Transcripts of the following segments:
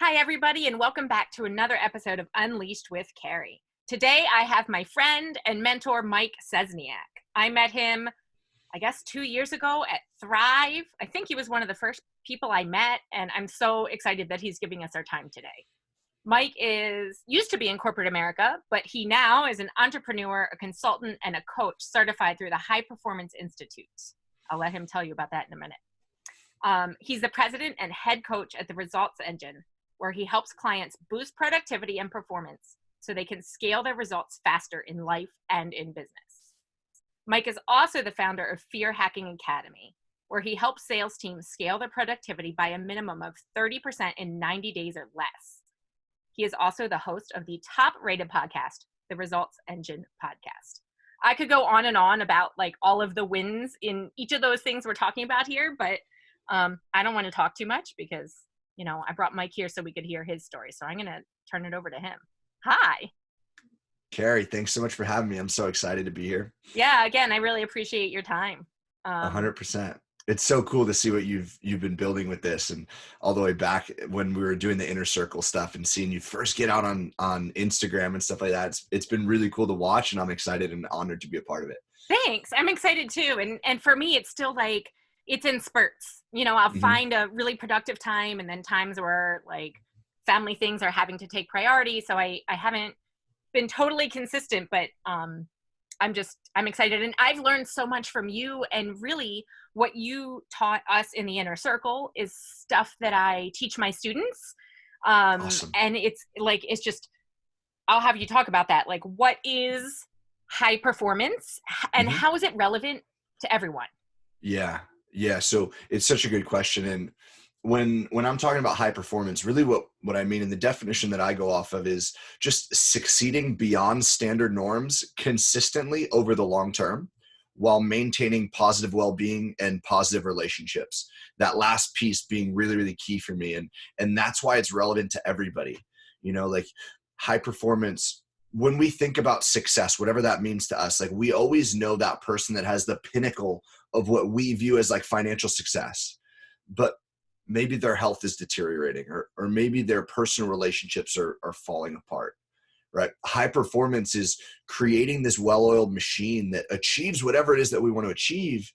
Hi, everybody, and welcome back to another episode of Unleashed with Carrie. Today, I have my friend and mentor, Mike Szczesniak. I met him, 2 years ago at Thrive. I think he was one of the first people I met, and I'm so excited that he's giving us our time today. Mike used to be in corporate America, but he now is an entrepreneur, a consultant, and a coach certified through the High Performance Institute. I'll let him tell you about that in a minute. He's the president and head coach at the Results Engine, where he helps clients boost productivity and performance so they can scale their results faster in life and in business. Mike is also the founder of Fear Hacking Academy, where he helps sales teams scale their productivity by a minimum of 30% in 90 days or less. He is also the host of the top-rated podcast, the Results Engine podcast. I could go on and on about all of the wins in each of those things we're talking about here, but I don't want to talk too much because I brought Mike here so we could hear his story. So I'm going to turn it over to him. Hi. Carrie, thanks so much for having me. I'm so excited to be here. Yeah, again, I really appreciate your time. 100%. It's so cool to see what you've been building with this, and all the way back when we were doing the inner circle stuff and seeing you first get out on Instagram and stuff like that. It's been really cool to watch, and I'm excited and honored to be a part of it. Thanks. I'm excited too. And for me, it's still it's in spurts. I'll find a really productive time, and then times where family things are having to take priority. So I haven't been totally consistent, but I'm excited. And I've learned so much from you, and really what you taught us in the inner circle is stuff that I teach my students. Awesome. And it's just, I'll have you talk about that. What is high performance and how is it relevant to everyone? Yeah. So it's such a good question. And when I'm talking about high performance, really what I mean, and the definition that I go off of, is just succeeding beyond standard norms consistently over the long term while maintaining positive well-being and positive relationships. That last piece being really, really key for me. And that's why it's relevant to everybody. High performance, when we think about success, whatever that means to us, we always know that person that has the pinnacle of what we view as financial success, but maybe their health is deteriorating, or maybe their personal relationships are falling apart, right? High performance is creating this well-oiled machine that achieves whatever it is that we want to achieve,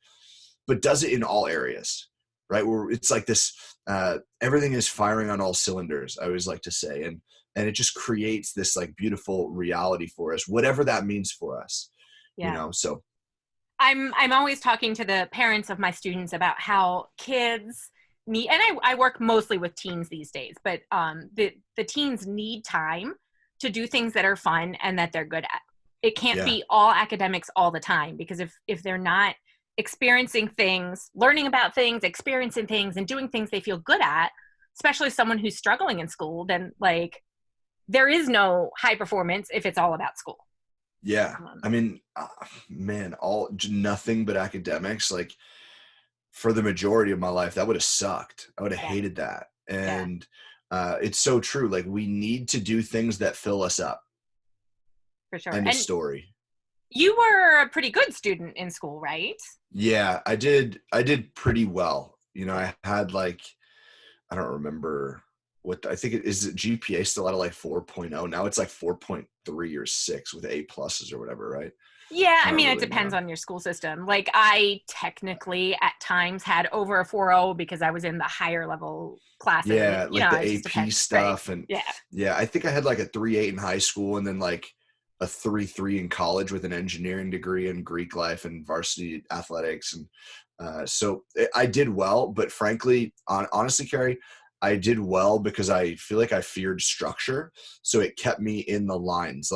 but does it in all areas, right? Where it's this, everything is firing on all cylinders, I always like to say. And it just creates this beautiful reality for us, whatever that means for us. Yeah. So I'm always talking to the parents of my students about how kids need, and I work mostly with teens these days, but the teens need time to do things that are fun and that they're good at. It can't be all academics all the time, because if they're not experiencing things, learning about things, experiencing things, and doing things they feel good at, especially someone who's struggling in school, then there is no high performance if it's all about school. Yeah. I mean, man, nothing but academics. For the majority of my life, that would have sucked. I would have hated that. And it's so true. We need to do things that fill us up. For sure. End of story. You were a pretty good student in school, right? Yeah, I did pretty well. I had I don't remember what, I think is GPA still out of 4.0. Now it's 4.3 or 6 with A pluses or whatever, right? Yeah, I mean, really, it depends on your school system. I technically at times had over a 4.0 because I was in the higher level classes. Yeah, the AP stuff. Right? And yeah, I think I had a 3.8 in high school, and then a 3.3 in college with an engineering degree in Greek life and varsity athletics. And so I did well, but frankly, honestly, Carrie, I did well because I feel I feared structure. So it kept me in the lines.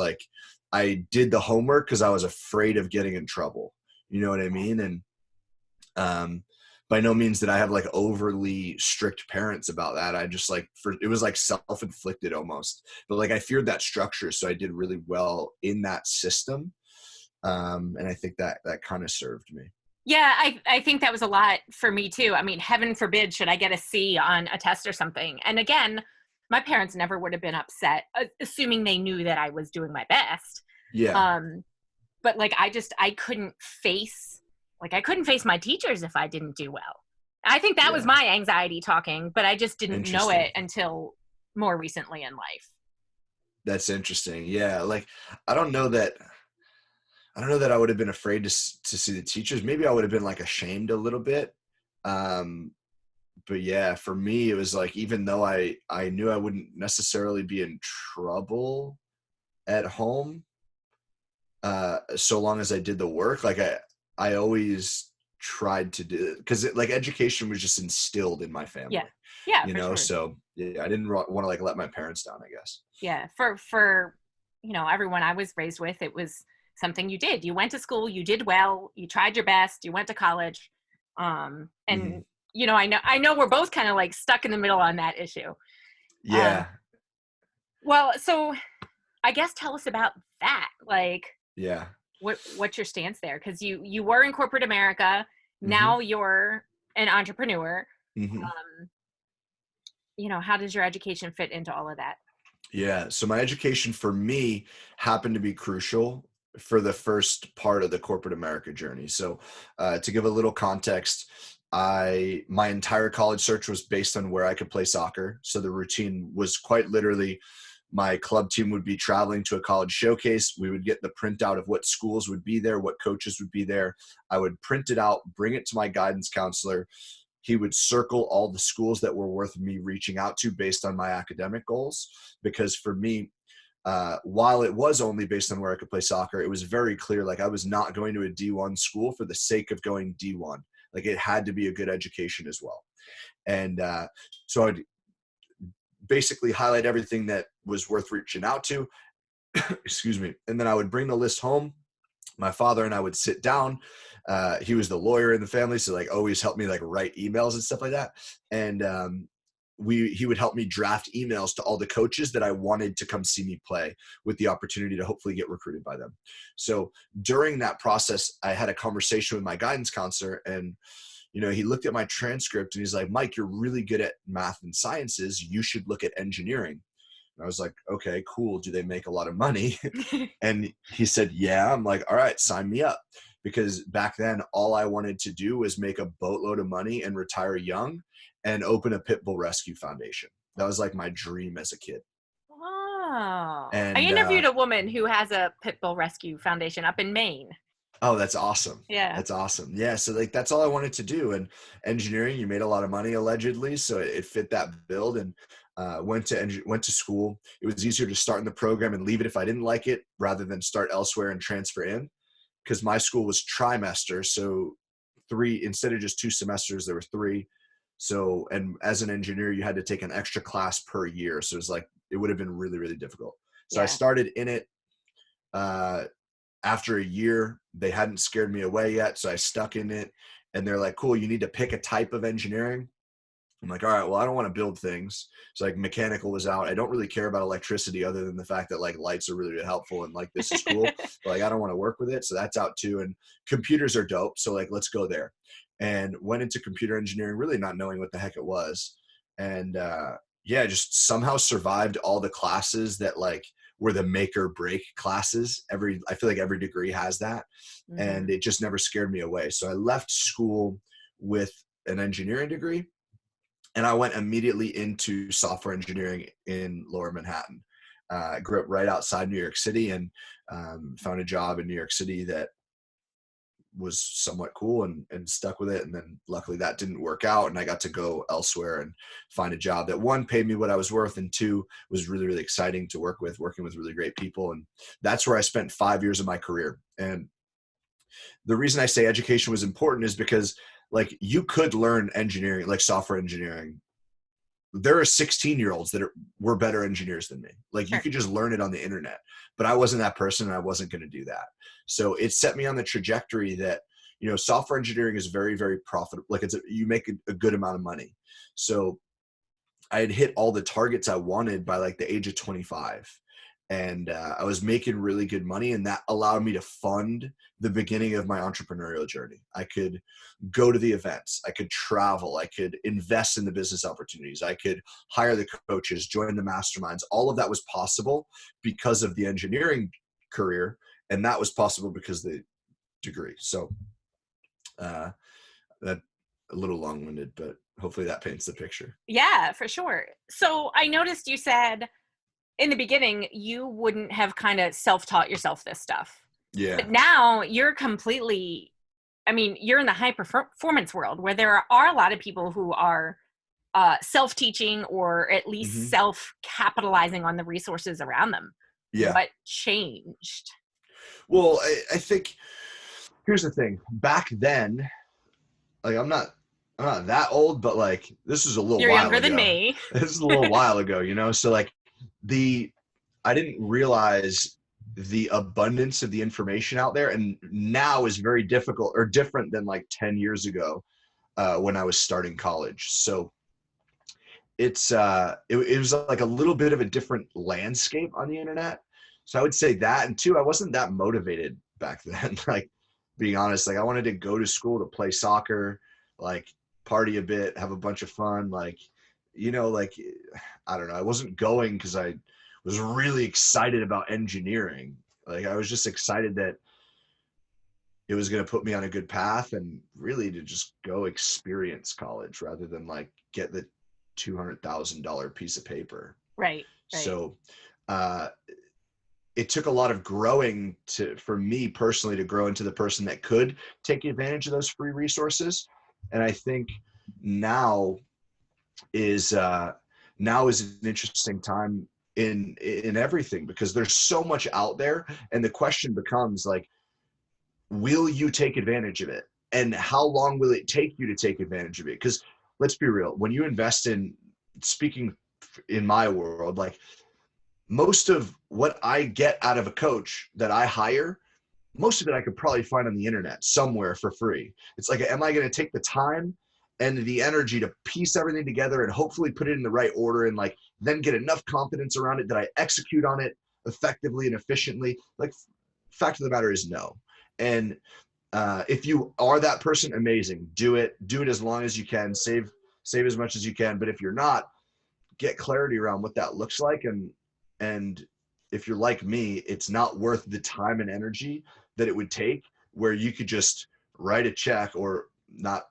I did the homework because I was afraid of getting in trouble. You know what I mean? And by no means did I have overly strict parents about that. I just it was self-inflicted almost. But I feared that structure, so I did really well in that system. And I think that kind of served me. Yeah, I think that was a lot for me too. I mean, heaven forbid should I get a C on a test or something. And again, my parents never would have been upset, assuming they knew that I was doing my best. Yeah. But I couldn't face my teachers if I didn't do well. I think that was my anxiety talking, but I just didn't know it until more recently in life. That's interesting. Yeah. Like, I don't know that, I would have been afraid to see the teachers. Maybe I would have been like ashamed a little bit. Um, but yeah, for me, it was like, even though I knew I wouldn't necessarily be in trouble at home, so long as I did the work, like I always tried to do, because like education was just instilled in my Yeah. family, Yeah, for sure. so yeah, I didn't want to like let my parents down, I guess. Yeah. For, everyone I was raised with, it was something you did. You went to school, you did well, you tried your best, you went to college. Hmm. And, I know we're both kind of like stuck in the middle on that issue. Um, Yeah. well, so I guess tell us about that. Like, Yeah. what's your stance there? Because you were in corporate America, Hmm. now you're an entrepreneur. Hmm. Um, how does your education fit into all of that? Yeah. So my education for me happened to be crucial for the first part of the corporate America journey. So to give a little context, my entire college search was based on where I could play soccer. So the routine was quite literally, my club team would be traveling to a college showcase. We would get the printout of what schools would be there, what coaches would be there. I would print it out, bring it to my guidance counselor. He would circle all the schools that were worth me reaching out to based on my academic goals. Because for me, while it was only based on where I could play soccer, it was very clear, like, I was not going to a D1 school for the sake of going D1. Like, it had to be a good education as well. And so I'd basically highlight everything that was worth reaching out to. Excuse me. And then I would bring the list home. My father and I would sit down. He was the lawyer in the family, so like always helped me like write emails and stuff like that. And he would help me draft emails to all the coaches that I wanted to come see me play, with the opportunity to hopefully get recruited by them. So during that process, I had a conversation with my guidance counselor, and he looked at my transcript and he's like, "Mike, you're really good at math and sciences. You should look at engineering." And I was like, "Okay, cool. Do they make a lot of money?" And he said, "Yeah." I'm like, "All right, sign me up." Because back then, all I wanted to do was make a boatload of money and retire young and open a pit bull rescue foundation. That was like my dream as a kid. Oh, I And interviewed a woman who has a pit bull rescue foundation up in Maine. oh, that's awesome. Yeah. That's awesome. Yeah. So like, that's all I wanted to do. And engineering, you made a lot of money allegedly. So it fit that build. And went to school. It was easier to start in the program and leave it if I didn't like it, rather than start elsewhere and transfer in, because my school was trimester. So three, instead of just 2 semesters, there were three. So, and as an engineer, you had to take an extra class per year. So it was like, it would have been really, really difficult. So I Yeah. started in it. Uh, After a year, they hadn't scared me away yet. So I stuck in it, and they're like, "Cool, you need to pick a type of engineering." I'm like, "All right, well, I don't want to build things." So like mechanical was out. I don't really care about electricity, other than the fact that like lights are really, really helpful and like this is cool, but like I don't want to work with it. So that's out too. And computers are dope. So like, let's go there. And went into computer engineering, really not knowing what the heck it was. And yeah, just somehow survived all the classes that like were the make or break classes. I feel like every degree has that. And Mm-hmm. it just never scared me away. So I left school with an engineering degree, and I went immediately into software engineering in Lower Manhattan. I grew up right outside New York City, and found a job in New York City that was somewhat cool, and stuck with it. And then luckily that didn't work out, and I got to go elsewhere and find a job that, one, paid me what I was worth, and two, was really, really exciting to working with really great people. And that's where I spent 5 years of my career. And the reason I say education was important is because like you could learn engineering, like software engineering. There are 16-year-olds that were better engineers than me. Like you Sure. could just learn it on the internet, but I wasn't that person, and I wasn't going to do that. So it set me on the trajectory that, software engineering is very, very profitable. Like you make a good amount of money. So I had hit all the targets I wanted by like the age of 25. And I was making really good money, and that allowed me to fund the beginning of my entrepreneurial journey. I could go to the events, I could travel, I could invest in the business opportunities, I could hire the coaches, join the masterminds. All of that was possible because of the engineering career, and that was possible because of the degree. So that a little long-winded, but hopefully that paints the picture. Yeah, for sure. So I noticed you said in the beginning, you wouldn't have kind of self-taught yourself this stuff. Yeah. But now you're completely, I mean, you're in the high performance world where there are a lot of people who are self-teaching or at least Hmm. self-capitalizing on the resources around them. Yeah. What changed? Well, I think here's the thing. Back then, like I'm not that old, but like this is a little You're while younger than ago. me. This is a little while ago, you know? So like the I didn't realize the abundance of the information out there, and now is very difficult or different than like 10 years ago when I was starting college. So it was like a little bit of a different landscape on the internet. So I would say that, and two, I wasn't that motivated back then. Like being honest, like I wanted to go to school to play soccer, like party a bit, have a bunch of fun, like like I don't know. I wasn't going because I was really excited about engineering. Like I was just excited that it was going to put me on a good path, and really to just go experience college rather than like get the $200,000 piece of paper. Right, right. So uh, it took a lot of growing for me personally to grow into the person that could take advantage of those free resources. And I think now is now is an interesting time in everything, because there's so much out there, and the question becomes like, will you take advantage of it, and how long will it take you to take advantage of it? Because let's be real, when you invest in, speaking in my world, like most of what I get out of a coach that I hire, most of it I could probably find on the internet somewhere for free. It's like, am I going to take the time and the energy to piece everything together and hopefully put it in the right order, and like then get enough confidence around it that I execute on it effectively and efficiently? Like, fact of the matter is no. And if you are that person, amazing. Do it as long as you can. Save as much as you can. But if you're not, get clarity around what that looks like. And if you're like me, it's not worth the time and energy that it would take, where you could just write a check, or not,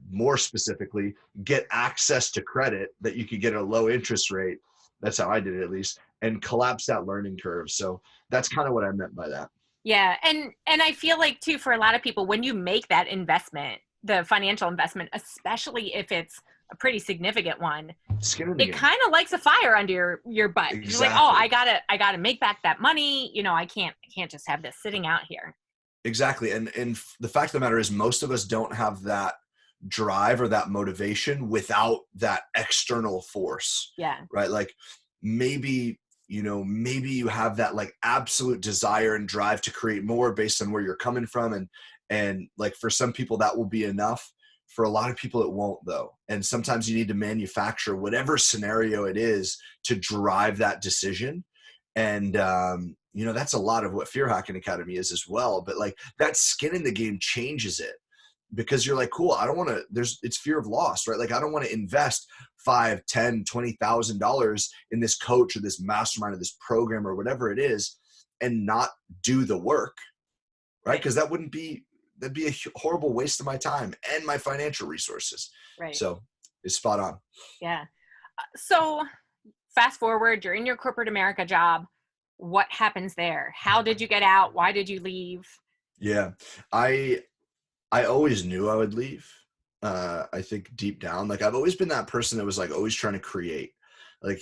more specifically, get access to credit that you could get at a low interest rate. That's how I did it, at least, and collapse that learning curve. So that's kind of what I meant by that. Yeah, and I feel like too, for a lot of people, when you make that investment, the financial investment, especially if it's a pretty significant one, Skin in the it game. kind of likes a fire under your butt. You're like, oh, Exactly. I gotta make back that money. I can't just have this sitting out here. Exactly. And the fact of the matter is, most of us don't have that drive or that motivation without that external force, Yeah. right? Like maybe, maybe you have that like absolute desire and drive to create more based on where you're coming from. And like for some people that will be enough. For a lot of people, it won't, though. And sometimes you need to manufacture whatever scenario it is to drive that decision. And that's a lot of what Fear Hacking Academy is as well. But like that skin in the game changes it, because you're like, cool, I don't want to, it's fear of loss, right? Like I don't want to invest 5, 10, $20,000 in this coach or this mastermind or this program or whatever it is, and not do the work, right? Right. Because that'd be a horrible waste of my time and my financial resources. Right. So it's spot on. Yeah. So fast forward, you're in your corporate America job. What happens there? How did you get out? Why did you leave? Yeah. I always knew I would leave. I think deep down, like I've always been that person that was like always trying to create. Like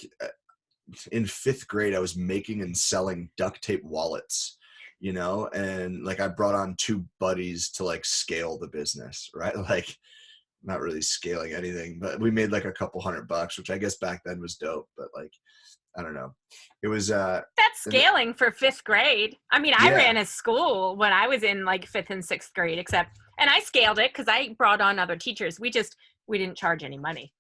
in 5th grade, I was making and selling duct tape wallets, and like I brought on 2 buddies to like scale the business, right? Like not really scaling anything, but we made like a couple $100, which I guess back then was dope. But like, I don't know. It was That's scaling for 5th grade. I mean, I yeah. ran a school when I was in like 5th and 6th grade, and I scaled it because I brought on other teachers. We didn't charge any money.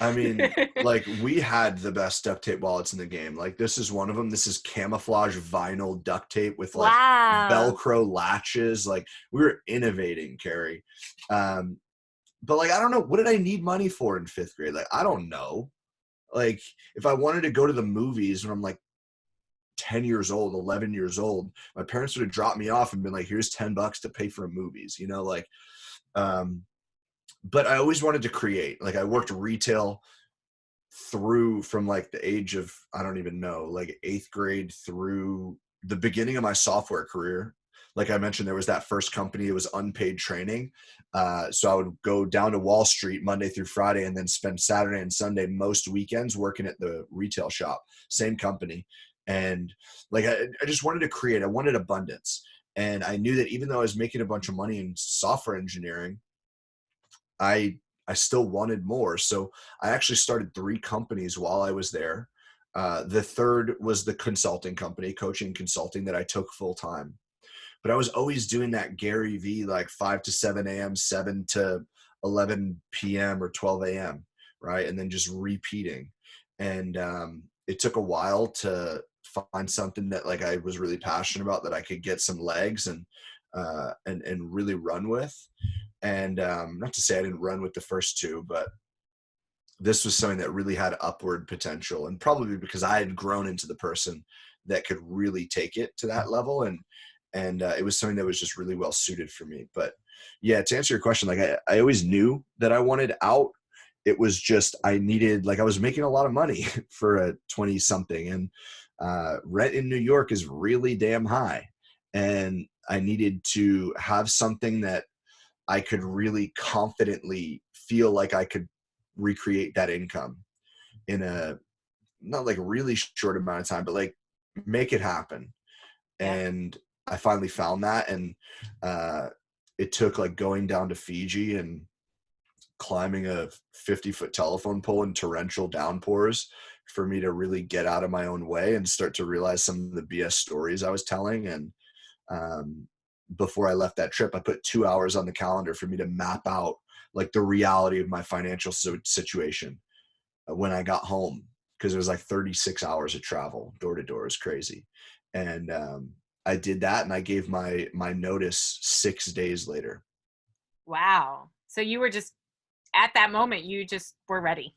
I mean, like we had the best duct tape wallets in the game. Like this is one of them. This is camouflage vinyl duct tape with like Wow. Velcro latches. Like we were innovating, Carrie. But like, I don't know, what did I need money for in 5th grade? Like, I don't know. Like if I wanted to go to the movies when I'm like 10 years old, 11 years old, my parents would have dropped me off and been like, here's $10 to pay for movies, like, but I always wanted to create. Like I worked retail through from like the age of, I don't even know, like 8th grade through the beginning of my software career. Like I mentioned, there was that first company, it was unpaid training. So I would go down to Wall Street Monday through Friday and then spend Saturday and Sunday most weekends working at the retail shop, same company. And like, I just wanted to create, I wanted abundance. And I knew that even though I was making a bunch of money in software engineering, I I still wanted more. So I actually started 3 companies while I was there. The third was the consulting company, coaching consulting, that I took full time. But I was always doing that Gary V, like 5 to 7 a.m., 7 to 11 p.m. or 12 a.m., right? And then just repeating. And it took a while to find something that like I was really passionate about, that I could get some legs and really run with. And not to say I didn't run with the first 2, but this was something that really had upward potential, and probably because I had grown into the person that could really take it to that level. And it was something that was just really well suited for me. But yeah, to answer your question, like I always knew that I wanted out. It was just, I needed, like I was making a lot of money for a 20 something, and rent in New York is really damn high. And I needed to have something that I could really confidently feel like I could recreate that income in a, not like really short amount of time, but like make it happen. Yeah. And I finally found that. And it took like going down to Fiji and climbing a 50-foot telephone pole in torrential downpours for me to really get out of my own way and start to realize some of the BS stories I was telling. And before I left that trip, I put 2 hours on the calendar for me to map out like the reality of my financial situation when I got home, because it was like 36 hours of travel door to door. Is crazy. And I did that, and I gave my notice 6 days later. Wow. So you were just at that moment, you just were ready.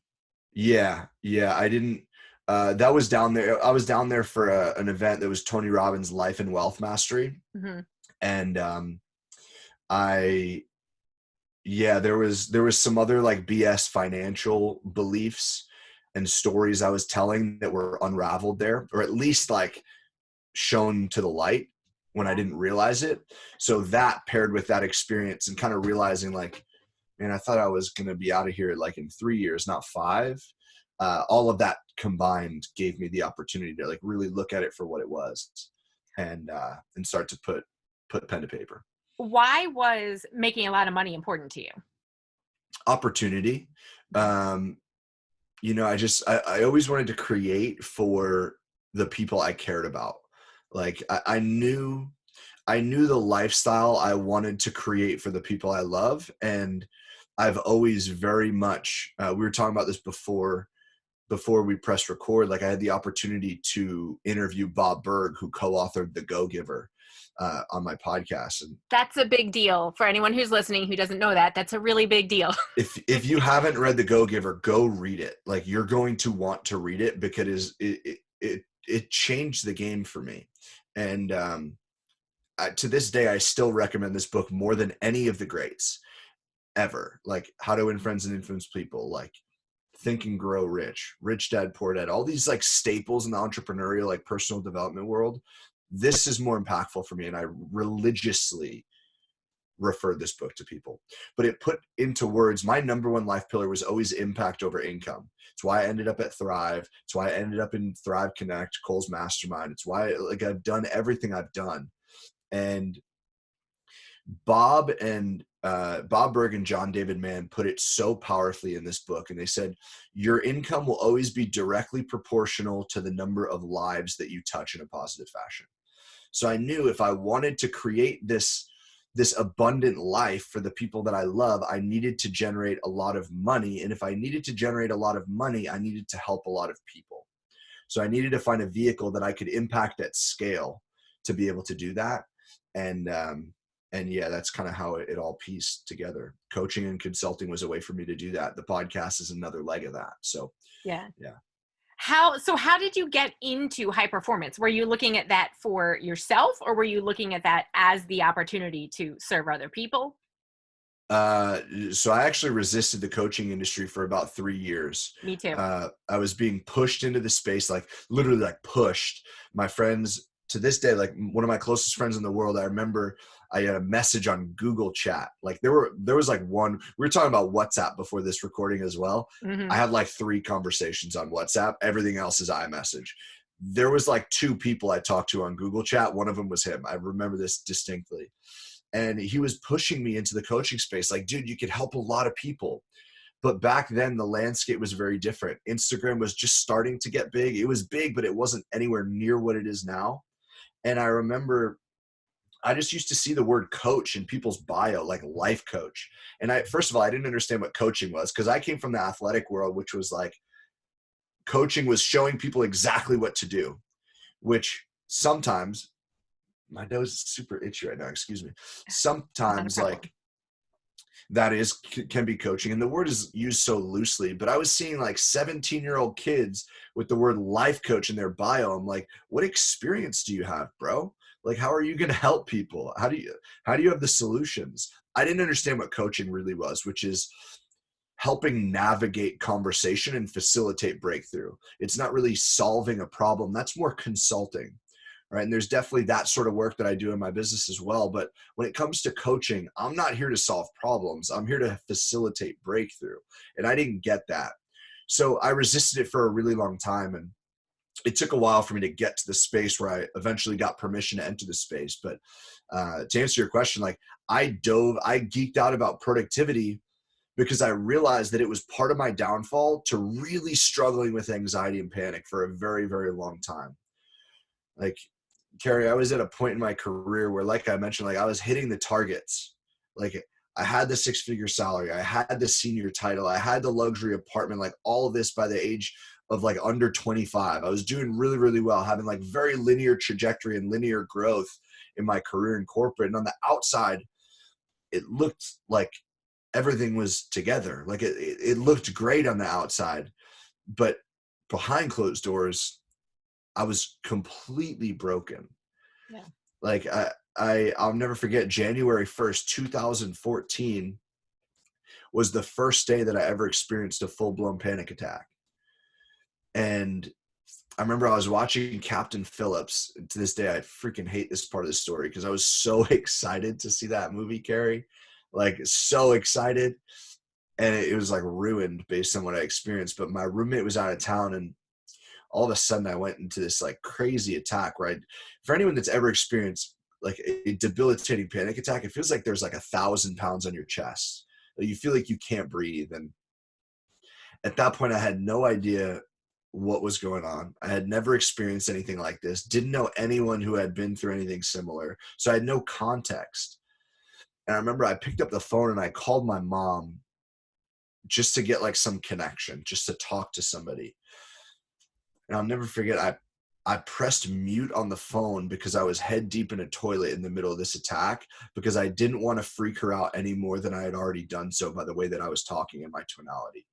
Yeah. I didn't, that was down there. I was down there for an event that was Tony Robbins' Life and Wealth Mastery. Mm-hmm. And I, yeah, there was some other like BS financial beliefs and stories I was telling that were unraveled there, or at least like shown to the light when I didn't realize it. So that paired with that experience and kind of realizing like, man, I thought I was going to be out of here like in 3 years, not 5. All of that combined gave me the opportunity to like really look at it for what it was, and start to put pen to paper. Why was making a lot of money important to you? Opportunity. I always wanted to create for the people I cared about. Like I knew the lifestyle I wanted to create for the people I love. And I've always very much, we were talking about this before we pressed record. Like I had the opportunity to interview Bob Berg, who co-authored The Go-Giver, on my podcast. And That's a big deal for anyone who's listening who doesn't know that. That's a really big deal. if you haven't read The Go-Giver, go read it. Like you're going to want to read it, because it changed the game for me. And to this day, I still recommend this book more than any of the greats ever. Like How to Win Friends and Influence People, like Think and Grow Rich, Rich Dad Poor Dad, all these like staples in the entrepreneurial, like personal development world. This is more impactful for me, and I religiously refer this book to people. But it put into words, my number one life pillar was always impact over income. It's why I ended up at Thrive. It's why I ended up in Thrive Connect, Cole's mastermind. It's why like I've done everything I've done. And Bob Berg and John David Mann put it so powerfully in this book. And they said, your income will always be directly proportional to the number of lives that you touch in a positive fashion. So I knew if I wanted to create this abundant life for the people that I love, I needed to generate a lot of money. And if I needed to generate a lot of money, I needed to help a lot of people. So I needed to find a vehicle that I could impact at scale to be able to do that. And yeah, that's kind of how it all pieced together. Coaching and consulting was a way for me to do that. The podcast is another leg of that. So Yeah. yeah. How did you get into high performance? Were you looking at that for yourself, or were you looking at that as the opportunity to serve other people? So I actually resisted the coaching industry for about 3 years. Me too. I was being pushed into the space, like literally like pushed. My friends to this day, like one of my closest friends in the world, I remember I had a message on Google Chat. Like there was like one, we were talking about WhatsApp before this recording as well. I had like 3 conversations on WhatsApp. Everything else is iMessage. There was like 2 people I talked to on Google Chat. One of them was him. I remember this distinctly. And he was pushing me into the coaching space. Like, dude, you could help a lot of people. But back then the landscape was very different. Instagram was just starting to get big. It was big, but it wasn't anywhere near what it is now. And I remember I just used to see the word coach in people's bio, like life coach. And first of all, I didn't understand what coaching was, because I came from the athletic world, which was like coaching was showing people exactly what to do, which sometimes, my nose is super itchy right now, excuse me. Sometimes like that can be coaching, and the word is used so loosely, but I was seeing like 17-year-old kids with the word life coach in their bio. I'm like, what experience do you have, bro? Like, how are you going to help people? How do you have the solutions? I didn't understand what coaching really was, which is helping navigate conversation and facilitate breakthrough. It's not really solving a problem. That's more consulting. Right. And there's definitely that sort of work that I do in my business as well. But when it comes to coaching, I'm not here to solve problems. I'm here to facilitate breakthrough. And I didn't get that. So I resisted it for a really long time. And it took a while for me to get to the space where I eventually got permission to enter the space. But to answer your question, like I geeked out about productivity because I realized that it was part of my downfall to really struggling with anxiety and panic for a very, very long time. Like, Carrie, I was at a point in my career where, like I mentioned, like I was hitting the targets. Like I had the 6-figure salary, I had the senior title, I had the luxury apartment, like all of this by the age of like under 25. I was doing really, really well, having like very linear trajectory and linear growth in my career in corporate. And on the outside, it looked like everything was together. Like it looked great on the outside, but behind closed doors, I was completely broken. Yeah. Like I'll never forget January 1st, 2014 was the first day that I ever experienced a full-blown panic attack. And I remember I was watching Captain Phillips. To this day, I freaking hate this part of the story because I was so excited to see that movie, Carrie. Like so excited. And it was like ruined based on what I experienced. But my roommate was out of town, and all of a sudden I went into this like crazy attack, right? For anyone that's ever experienced like a debilitating panic attack, it feels like there's like 1,000 pounds on your chest. You feel like you can't breathe. And at that point I had no idea what was going on. I had never experienced anything like this, didn't know anyone who had been through anything similar. So I had no context. And I remember I picked up the phone and I called my mom just to get like some connection, just to talk to somebody. And I'll never forget, I pressed mute on the phone because I was head deep in a toilet in the middle of this attack, because I didn't want to freak her out any more than I had already done so by the way that I was talking in my tonality.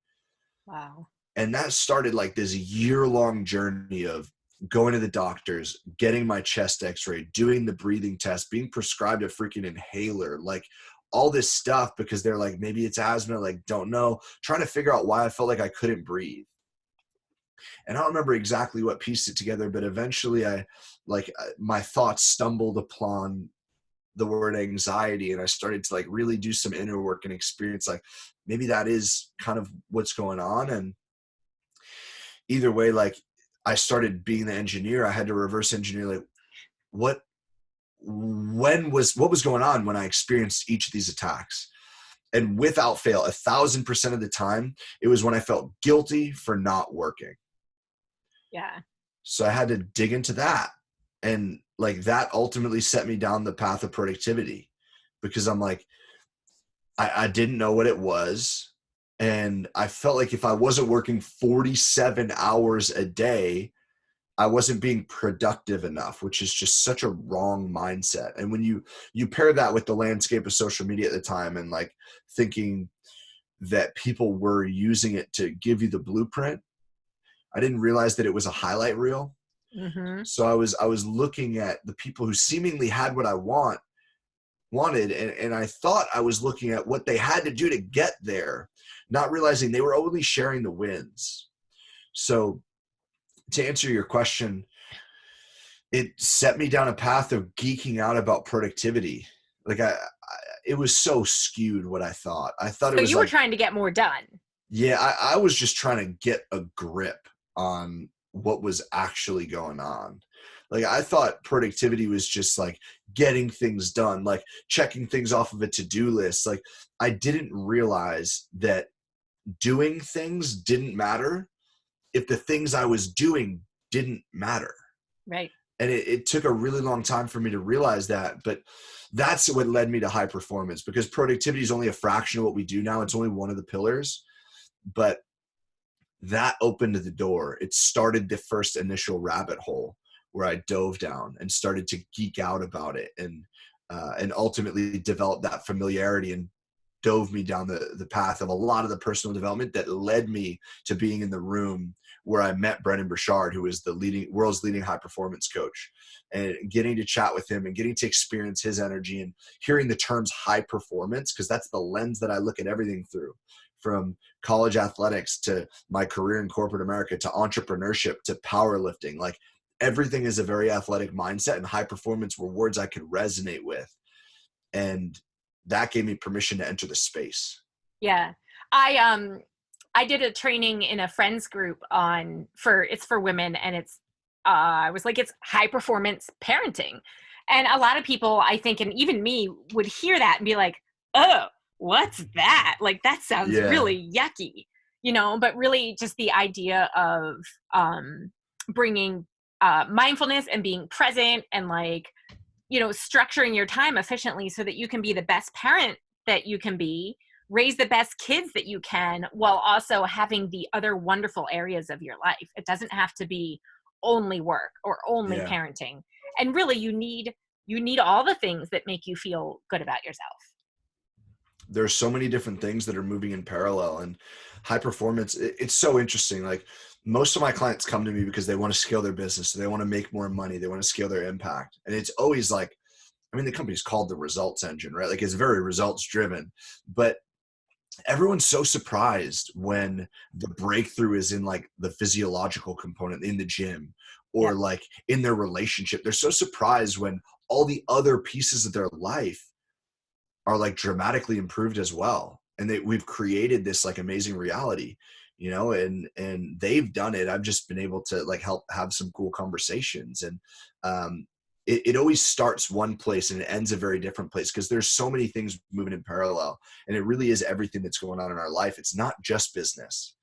Wow. And that started like this year-long journey of going to the doctors, getting my chest x-ray, doing the breathing test, being prescribed a freaking inhaler, like all this stuff because they're like, maybe it's asthma, like don't know, trying to figure out why I felt like I couldn't breathe. And I don't remember exactly what pieced it together, but eventually my thoughts stumbled upon the word anxiety, and I started to like really do some inner work and experience like maybe that is kind of what's going on. And either way, like I started being the engineer. I had to reverse engineer like what was going on when I experienced each of these attacks. And without fail, 1,000% of the time, it was when I felt guilty for not working. Yeah. So I had to dig into that. And like that ultimately set me down the path of productivity, because I'm like, I didn't know what it was. And I felt like if I wasn't working 47 hours a day, I wasn't being productive enough, which is just such a wrong mindset. And when you pair that with the landscape of social media at the time and like thinking that people were using it to give you the blueprint, I didn't realize that it was a highlight reel. Mm-hmm. So I was looking at the people who seemingly had what I want, wanted. And I thought I was looking at what they had to do to get there, not realizing they were only sharing the wins. So to answer your question, it set me down a path of geeking out about productivity. Like it was so skewed what I thought. I thought So it was you were like, trying to get more done. yeah, I was just trying to get a grip on what was actually going on. Like I thought productivity was just like getting things done, like checking things off of a to-do list. Like I didn't realize that doing things didn't matter if the things I was doing didn't matter. Right. And it took a really long time for me to realize that, but that's what led me to high performance, because productivity is only a fraction of what we do now. It's only one of the pillars, but that opened the door. It started the first initial rabbit hole where I dove down and started to geek out about it, and ultimately developed that familiarity and dove me down the path of a lot of the personal development that led me to being in the room where I met Brendan Burchard, who is the world's leading high performance coach, and getting to chat with him and getting to experience his energy and hearing the terms high performance, because that's the lens that I look at everything through, from college athletics to my career in corporate America to entrepreneurship to powerlifting. Like everything is a very athletic mindset, and high performance were words I could resonate with. And that gave me permission to enter the space. Yeah. I did a training in a friends group it's for women, and I was like, it's high performance parenting. And a lot of people, I think, and even me, would hear that and be like, oh, what's that? Like, that sounds really yucky, but really just the idea of bringing mindfulness and being present and like, structuring your time efficiently so that you can be the best parent that you can be, raise the best kids that you can, while also having the other wonderful areas of your life. It doesn't have to be only work or only parenting. And really you need all the things that make you feel good about yourself. There's so many different things that are moving in parallel, and high performance, it's so interesting. Like most of my clients come to me because they want to scale their business. So they want to make more money. They want to scale their impact. And it's always like, I mean, the company's called the results engine, right? Like it's very results driven, but everyone's so surprised when the breakthrough is in like the physiological component in the gym or like in their relationship. They're so surprised when all the other pieces of their life are like dramatically improved as well. And we've created this like amazing reality, and they've done it. I've just been able to like help have some cool conversations. And it always starts one place and it ends a very different place, because there's so many things moving in parallel, and it really is everything that's going on in our life. It's not just business,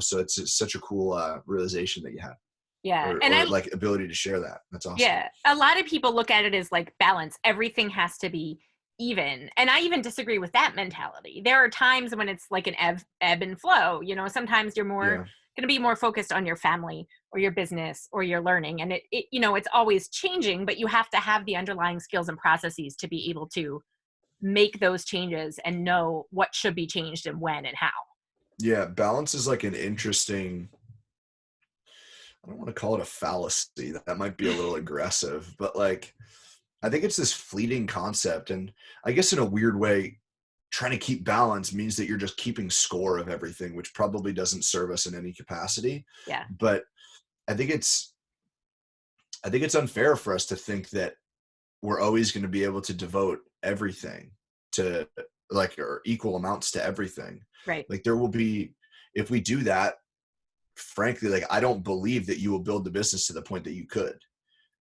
so it's such a cool realization that you have. Yeah. Or like ability to share that. That's awesome. Yeah. A lot of people look at it as like balance. Everything has to be even. And I even disagree with that mentality. There are times when it's like an ebb and flow. Sometimes you're more going to be more focused on your family or your business or your learning. And it's always changing, but you have to have the underlying skills and processes to be able to make those changes and know what should be changed and when and how. Yeah. Balance is like an interesting, I don't want to call it a fallacy. That might be a little aggressive, but like, I think it's this fleeting concept. And I guess in a weird way, trying to keep balance means that you're just keeping score of everything, which probably doesn't serve us in any capacity. Yeah. But I think it's unfair for us to think that we're always going to be able to devote everything to like, or equal amounts to everything. Right. Like there will be, if we do that, frankly, like I don't believe that you will build the business to the point that you could.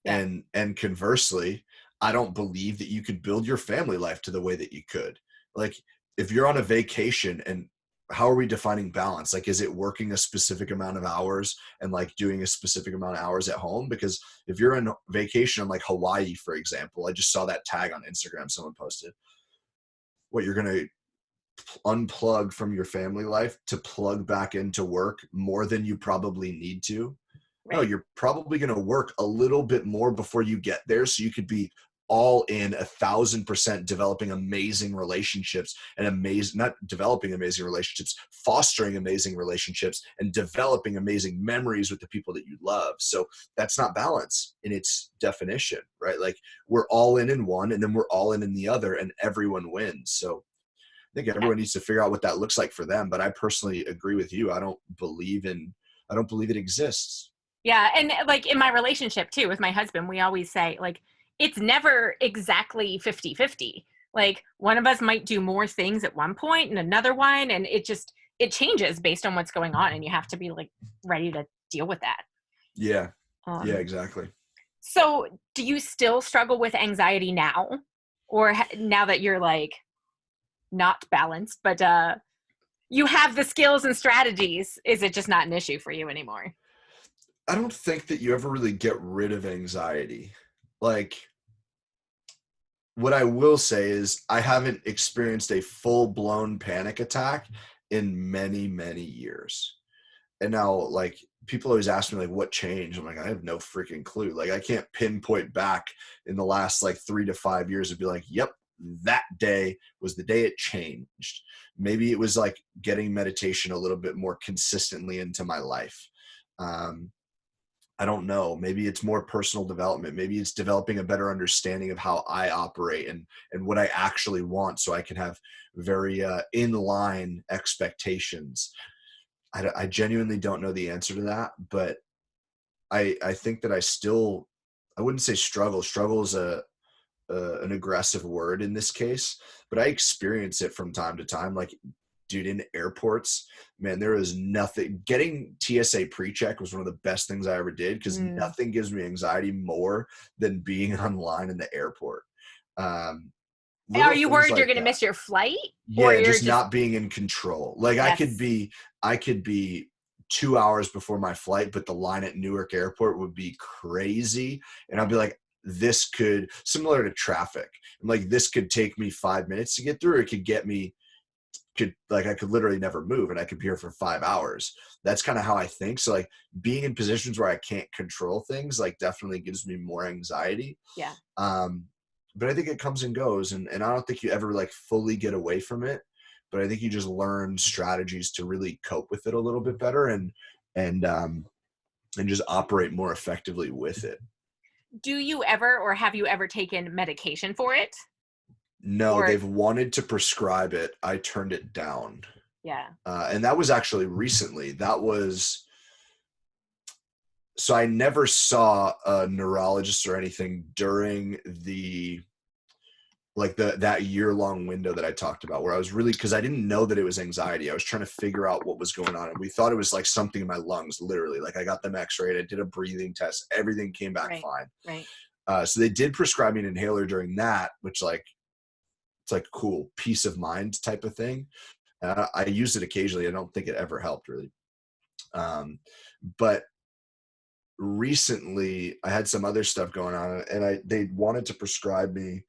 Yeah. And conversely, I don't believe that you could build your family life to the way that you could. Like if you're on a vacation, and how are we defining balance? Like, is it working a specific amount of hours and like doing a specific amount of hours at home? Because if you're on vacation on like Hawaii, for example, I just saw that tag on Instagram someone posted, what, you're going to unplug from your family life to plug back into work more than you probably need to. Right. No, you're probably going to work a little bit more before you get there so you could be all in 1,000% developing amazing relationships and not developing amazing relationships, fostering amazing relationships and developing amazing memories with the people that you love. So that's not balance in its definition, right? Like we're all in one and then we're all in the other and everyone wins. So I think everyone needs to figure out what that looks like for them. But I personally agree with you. I don't believe it exists. Yeah. And like in my relationship too, with my husband, we always say like, it's never exactly 50-50. Like one of us might do more things at one point and another one. And it changes based on what's going on. And you have to be like ready to deal with that. Yeah. Yeah, exactly. So do you still struggle with anxiety now? Or now that you're like not balanced, but you have the skills and strategies, is it just not an issue for you anymore? I don't think that you ever really get rid of anxiety. Like, what I will say is I haven't experienced a full-blown panic attack in many, many years. And now, like, people always ask me, like, what changed? I'm like, I have no freaking clue. Like, I can't pinpoint back in the last, like, 3 to 5 years and be like, yep, that day was the day it changed. Maybe it was, like, getting meditation a little bit more consistently into my life. I don't know. Maybe it's more personal development. Maybe it's developing a better understanding of how I operate and what I actually want so I can have very in-line expectations. I genuinely don't know the answer to that, but I think that I wouldn't say struggle. Struggle is an aggressive word in this case, but I experience it from time to time. Like, dude, in airports, man, there is nothing. Getting TSA pre-check was one of the best things I ever did because nothing gives me anxiety more than being online in the airport. Are you worried like you're going to miss your flight? Yeah, or just not being in control. Like yes. I could be 2 hours before my flight, but the line at Newark Airport would be crazy. And I'd be like, this could, similar to traffic, I'm like, this could take me 5 minutes to get through. It could get me, I could literally never move and I could be here for 5 hours. That's kind of how I think. So like being in positions where I can't control things, like definitely gives me more anxiety. Yeah. But I think it comes and goes and I don't think you ever like fully get away from it, but I think you just learn strategies to really cope with it a little bit better and just operate more effectively with it. Do you ever, or have you ever taken medication for it? No, they've wanted to prescribe it. I turned it down. Yeah. And that was actually recently. So I never saw a neurologist or anything during that year-long window that I talked about where I was really, because I didn't know that it was anxiety. I was trying to figure out what was going on. And we thought it was like something in my lungs, literally. Like I got them x-rayed, I did a breathing test, everything came back fine. Right. So they did prescribe me an inhaler during that, which it's like cool peace of mind type of thing. I used it occasionally. I don't think it ever helped really. But recently I had some other stuff going on and they wanted to prescribe me.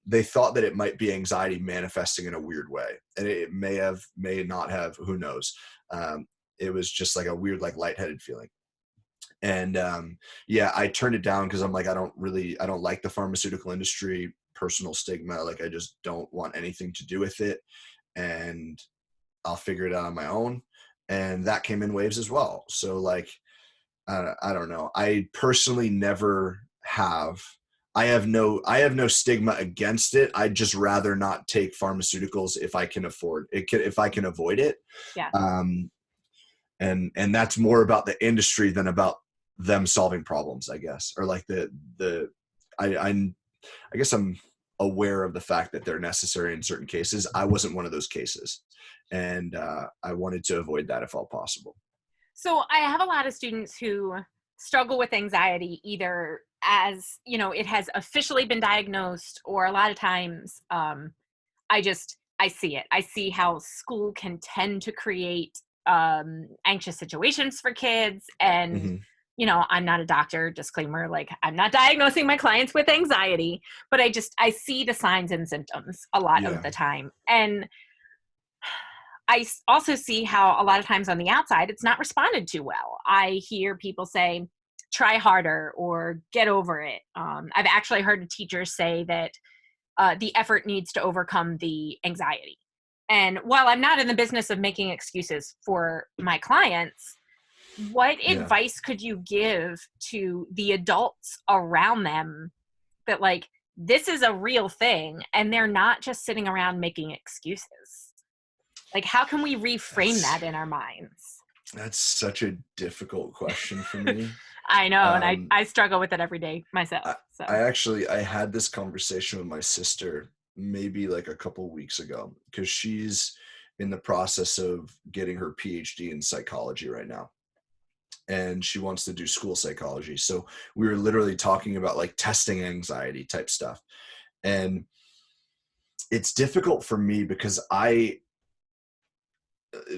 They thought that it might be anxiety manifesting in a weird way. And it may not have, who knows? It was just like a weird, like lightheaded feeling. And I turned it down because I'm like, I don't like the pharmaceutical industry, personal stigma. Like I just don't want anything to do with it. And I'll figure it out on my own. And that came in waves as well. So like, I don't know. I personally never have. I have no stigma against it. I'd just rather not take pharmaceuticals if I can afford it, if I can avoid it. Yeah. And that's more about the industry than about them solving problems, I guess. Or like I guess I'm aware of the fact that they're necessary in certain cases. I wasn't one of those cases. And I wanted to avoid that if all possible. So I have a lot of students who struggle with anxiety either as, it has officially been diagnosed, or a lot of times I see it. I see how school can tend to create anxious situations for kids. And, I'm not a doctor, disclaimer, like I'm not diagnosing my clients with anxiety, but I see the signs and symptoms a lot of the time. And I also see how a lot of times on the outside, it's not responded to well. I hear people say, try harder or get over it. I've actually heard a teacher say that the effort needs to overcome the anxiety. And while I'm not in the business of making excuses for my clients, what Yeah. advice could you give to the adults around them that, like, this is a real thing and they're not just sitting around making excuses? Like, how can we reframe That's that in our minds? that's such a difficult question for me. I know, and Um, I struggle with it every day myself. I, So I had this conversation with my sister maybe like a couple weeks ago because she's in the process of getting her PhD in psychology right now. And she wants to do school psychology. So we were literally talking about like testing anxiety type stuff. And it's difficult for me because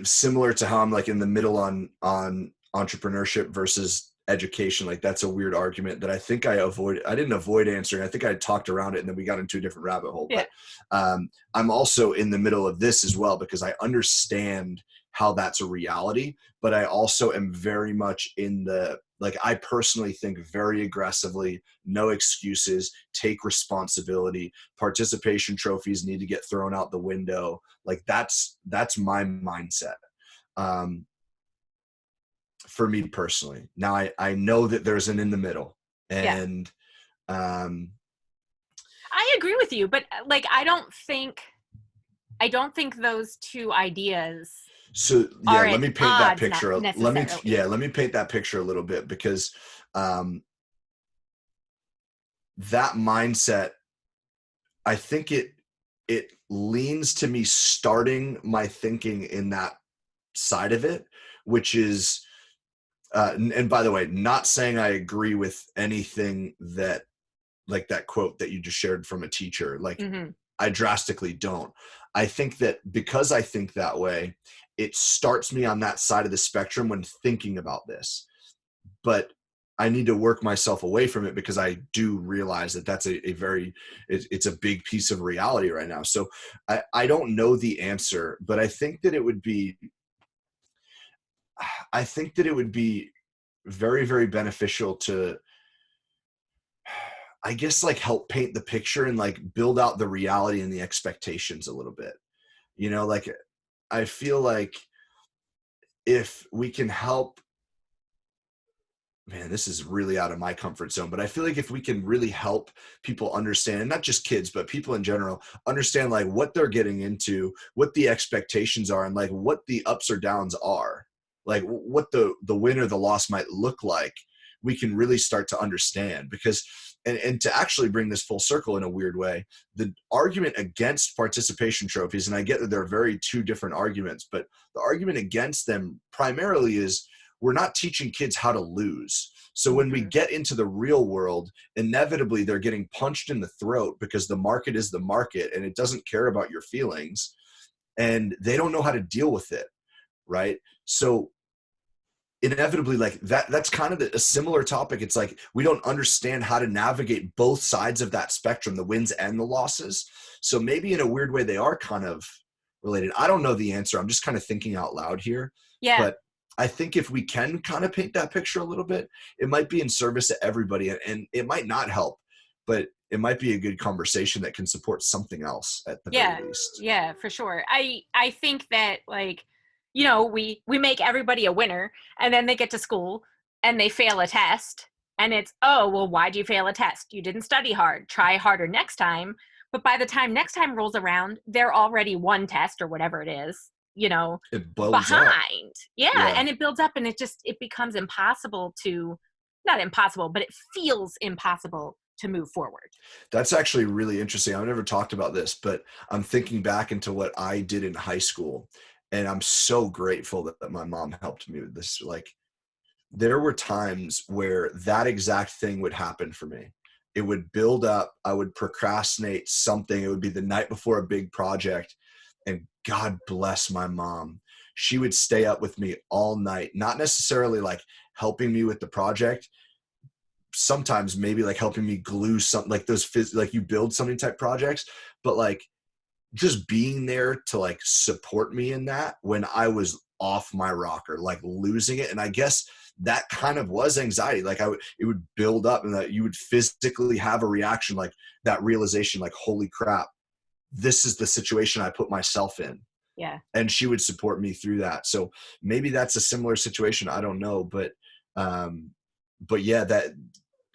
similar to how I'm like in the middle on entrepreneurship versus education, like that's a weird argument that I think I didn't avoid answering. I think I talked around it and then we got into a different rabbit hole. yeah, But I'm also in the middle of this as well because I understand how that's a reality, but I also am very much in the, like, I personally think very aggressively, no excuses, take responsibility, participation trophies need to get thrown out the window. Like that's my mindset. Um, for me personally. Now I know that there's an in the middle, yeah. and um, I agree with you, but like I don't think those two ideas so yeah, are let at me paint that odds, not picture. necessarily. Let me paint that picture a little bit because um, that mindset, I think it leans to me starting my thinking in that side of it, which is and by the way, not saying I agree with anything that, like that quote that you just shared from a teacher, like Hmm. I drastically don't. I think that because I think that way, it starts me on that side of the spectrum when thinking about this. But I need to work myself away from it because I do realize that that's a very, it's a big piece of reality right now. So I don't know the answer, but I think that it would be very, very beneficial to, I guess, like help paint the picture and like build out the reality and the expectations a little bit. Like I feel like if we can help, man, this is really out of my comfort zone, but I feel like if we can really help people understand, not just kids, but people in general, understand like what they're getting into, what the expectations are, and like what the ups or downs are, like what the win or the loss might look like, we can really start to understand. Because and to actually bring this full circle in a weird way, the argument against participation trophies, and I get that they're very two different arguments, but the argument against them primarily is we're not teaching kids how to lose. So when we Hmm. get into the real world, inevitably they're getting punched in the throat because the market is the market and it doesn't care about your feelings and they don't know how to deal with it. Right. So inevitably, like that's kind of a similar topic. It's like we don't understand how to navigate both sides of that spectrum, the wins and the losses. So maybe in a weird way they are kind of related. I don't know the answer. I'm just kind of thinking out loud here. Yeah. But I think if we can kind of paint that picture a little bit, it might be in service to everybody, and it might not help, but it might be a good conversation that can support something else at the very Yeah, least. yeah, for sure. I think that, like, we make everybody a winner, and then they get to school and they fail a test, and it's, oh, well, why'd you fail a test? You didn't study hard. Try harder next time. But by the time next time rolls around, they're already one test or whatever it is, It builds up. behind. Yeah, Yeah. and it builds up, and it becomes impossible to, not impossible, but it feels impossible to move forward. That's actually really interesting. I've never talked about this, but I'm thinking back into what I did in high school. And I'm so grateful that my mom helped me with this. Like, there were times where that exact thing would happen for me. It would build up. I would procrastinate something. It would be the night before a big project. And God bless my mom. She would stay up with me all night, not necessarily like helping me with the project, sometimes maybe like helping me glue something, like those like you build something type projects, but like just being there to like support me in that when I was off my rocker, like losing it. And I guess that kind of was anxiety. Like it would build up, and that you would physically have a reaction, like that realization, like, holy crap, this is the situation I put myself in. Yeah. And she would support me through that. So maybe that's a similar situation. I don't know, but yeah, that,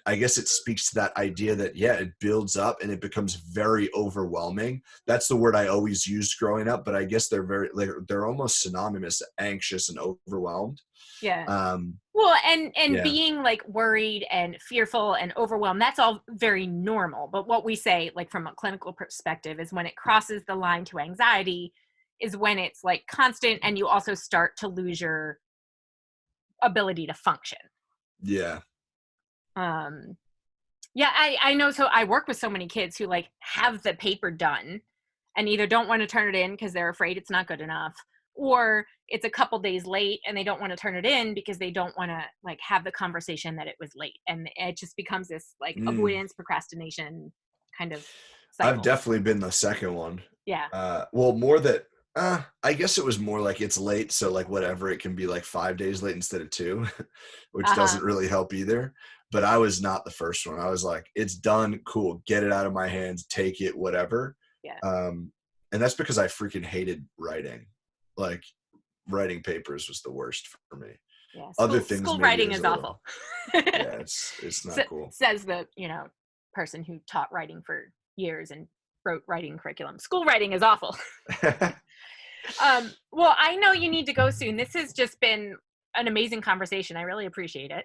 I guess it speaks to that idea that, yeah, it builds up and it becomes very overwhelming. That's the word I always used growing up, but I guess they're almost synonymous, anxious and overwhelmed. Yeah. Um, Well, and yeah, being like worried and fearful and overwhelmed, that's all very normal. But what we say, like from a clinical perspective, is when it crosses the line to anxiety is when it's like constant and you also start to lose your ability to function. yeah, Yeah, I know. So I work with so many kids who like have the paper done and either don't want to turn it in because they're afraid it's not good enough, or it's a couple days late and they don't want to turn it in because they don't want to like have the conversation that it was late. And it just becomes this like avoidance, procrastination kind of cycle. I've definitely been the second one. Yeah. Well, more that, I guess it was more like it's late. So like whatever, it can be like 5 days late instead of 2, which doesn't really help either. But I was not the first one. I was like, it's done. Cool. Get it out of my hands. Take it, whatever. Yeah. And that's because I freaking hated writing. Like writing papers was the worst for me. Yeah. Other things. School writing is awful. Yeah. It's not cool. Says the, person who taught writing for years and wrote writing curriculum. School writing is awful. Well, I know you need to go soon. This has just been an amazing conversation. I really appreciate it.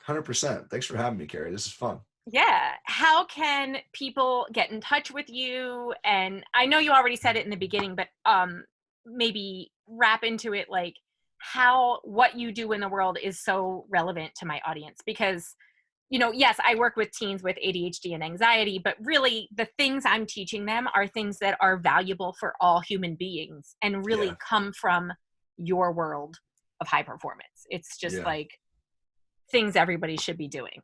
100%. Thanks for having me, Carrie. This is fun. Yeah. How can people get in touch with you? And I know you already said it in the beginning, but maybe wrap into it like what you do in the world is so relevant to my audience, because yes, I work with teens with ADHD and anxiety, but really the things I'm teaching them are things that are valuable for all human beings and really come from your world of high performance. It's just like things everybody should be doing.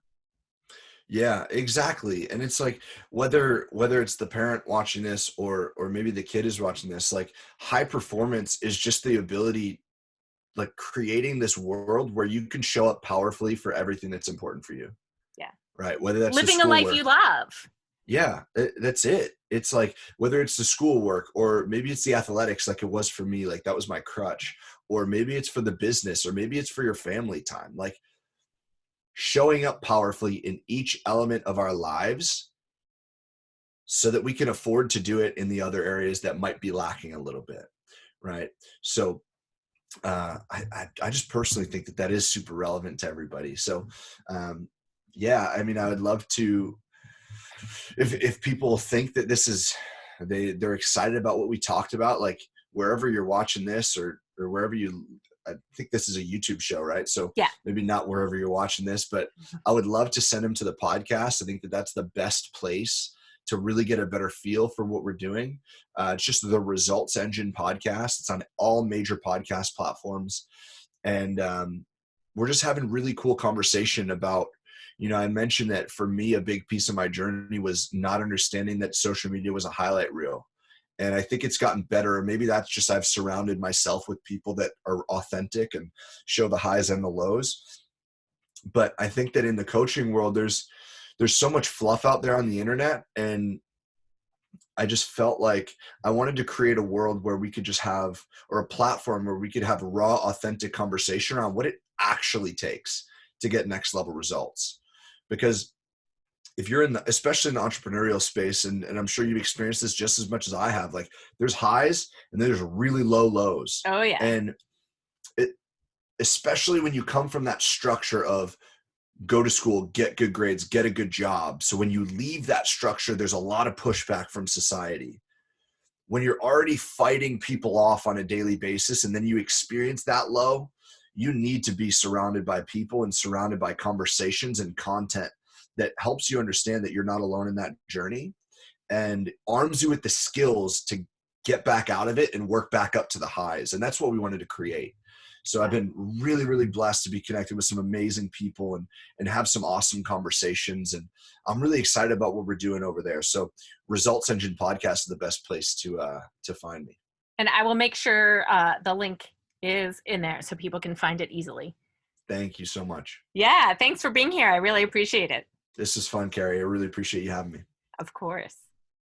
Yeah, exactly. And it's like, whether it's the parent watching this or maybe the kid is watching this, like high performance is just the ability, like creating this world where you can show up powerfully for everything that's important for you. Yeah. Right. Whether that's living a life you love. Yeah, that's it. It's like, whether it's the schoolwork or maybe it's the athletics, like it was for me, like that was my crutch, or maybe it's for the business, or maybe it's for your family time, like showing up powerfully in each element of our lives so that we can afford to do it in the other areas that might be lacking a little bit. Right. So I just personally think that is super relevant to everybody. So yeah, I mean, I would love to, if people think that this is, they're excited about what we talked about, like wherever you're watching this or wherever I think this is a YouTube show, right? So yeah, maybe not wherever you're watching this, but I would love to send them to the podcast. I think that that's the best place to really get a better feel for what we're doing. It's just the Results Engine podcast. It's on all major podcast platforms. And we're just having really cool conversation about, I mentioned that for me, a big piece of my journey was not understanding that social media was a highlight reel. And I think it's gotten better. Maybe that's just, I've surrounded myself with people that are authentic and show the highs and the lows. But I think that in the coaching world, there's so much fluff out there on the internet. And I just felt like I wanted to create a world where we could just have, or a platform where we could have raw, authentic conversation around what it actually takes to get next level results. Because if you're especially in the entrepreneurial space, and I'm sure you've experienced this just as much as I have, like there's highs and there's really low lows. Oh yeah. And especially when you come from that structure of go to school, get good grades, get a good job. So when you leave that structure, there's a lot of pushback from society. When you're already fighting people off on a daily basis and then you experience that low, you need to be surrounded by people and surrounded by conversations and content that helps you understand that you're not alone in that journey and arms you with the skills to get back out of it and work back up to the highs. And that's what we wanted to create. So I've been really, really blessed to be connected with some amazing people and have some awesome conversations. And I'm really excited about what we're doing over there. So Results Engine Podcast is the best place to find me. And I will make sure the link is in there so people can find it easily. Thank you so much. Yeah, thanks for being here. I really appreciate it. This is fun, Carrie. I really appreciate you having me. Of course.